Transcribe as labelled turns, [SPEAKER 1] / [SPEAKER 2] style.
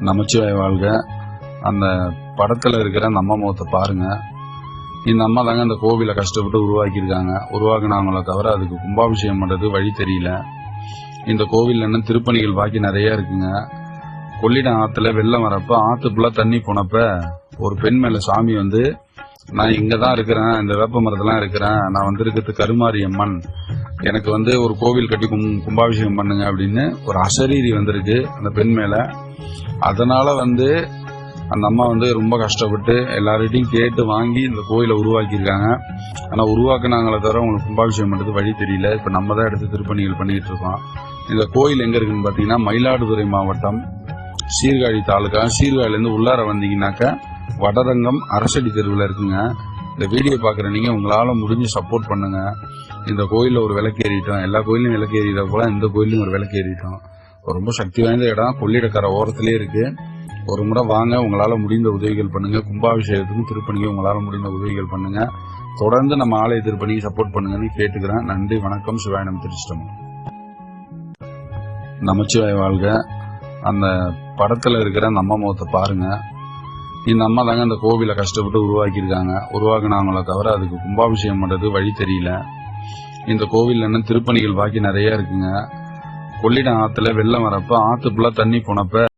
[SPEAKER 1] நமச்சிவாய வாழ்க. அந்த படத்துல இருக்கிற அந்த அம்மா முகத்தை பாருங்க. இந்த அம்மா தாங்க அந்த கோவிலை கஷ்டப்பட்டு உருவாக்கியிருக்காங்க. உருவாக்குனாங்களே தவிர அதுக்கு கும்பாபிஷேகம் பண்றது வழி தெரியல. இந்த கோவில் என்ன திருப்பணிகள் பாக்கி நிறைய இருக்குங்க. கொள்ளிடம் ஆத்துல வெள்ளம் வரப்ப ஆத்து ஃபுல்லா தண்ணி போனப்ப ஒரு பெண் மேல சாமி வந்து, நான் இங்கதான் இருக்கிறேன், இந்த வேப்ப மரத்தெல்லாம் இருக்கிறேன், நான் வந்திருக்கிறது கருமாரி அம்மன், எனக்கு வந்து ஒரு கோவில் கட்டி கும்பாபிஷேகம் பண்ணுங்க அப்படின்னு ஒரு அசரீரி வந்திருக்கு அந்த பெண் மேல. அதனால வந்து அந்த அம்மா வந்து ரொம்ப கஷ்டப்பட்டு எல்லார்கிட்டையும் கேட்டு வாங்கி இந்த கோயிலை உருவாக்கியிருக்காங்க. ஆனா உருவாக்குனாங்களே தவிர உங்களுக்கு கும்பாபிஷேகம் பண்றது வழி தெரியல. இப்ப நம்ம தான் எடுத்து திருப்பணிகள் பண்ணிட்டு இருக்கோம். இந்த கோயில் எங்க இருக்குன்னு பாத்தீங்கன்னா மயிலாடுதுறை மாவட்டம் சீர்காழி தாலுகா. சீர்காழிலேருந்து உள்ளார வந்தீங்கன்னாக்கா வடரங்கம் அரசடி தெருவில் இருக்குங்க. இந்த வீடியோ பாக்குற நீங்க உங்களால முடிஞ்சு சப்போர்ட் பண்ணுங்க. இந்த கோயில்ல ஒரு விளக்கு ஏறிட்டோம், எல்லா கோயிலும் விளக்கு ஏறிட போல இந்த கோயிலும் ஒரு விளக்கு ஏறிட்டோம். ரொம்ப சக்தி வாய்ந்த இடம், கொள்ளிடக்கரை ஓரத்திலே இருக்கு. ஒரு முறை வாங்க, உங்களால முடிந்த உதவிகள் பண்ணுங்க. கும்பாபிஷேகத்துக்கும் திருப்பணிக்கும் உங்களால முடிந்த உதவிகள் பண்ணுங்க. தொடர்ந்து நம்ம ஆலய திருப்பணிக்கு சப்போர்ட் பண்ணுங்கன்னு கேட்டுக்கிறேன். நன்றி, வணக்கம். சிவாயனம் திருச்சிட்டம்பலம். நமச்சிவாய வாழ்க. அந்த படத்துல இருக்கிற அந்த அம்மா முகத்தை பாருங்க. இந்த அம்மா தாங்க அந்த கோவிலை கஷ்டப்பட்டு உருவாக்கியிருக்காங்க. உருவாக்குனாங்களே தவிர அதுக்கு கும்பாபிஷேகம் பண்றது வழி தெரியல. இந்த கோவில் என்ன திருப்பணிகள் பாக்கி நிறைய இருக்குங்க. கொள்ளிடம் ஆத்துல வெள்ளம் வரப்ப ஆத்து ஃபுல்லா தண்ணி போனப்ப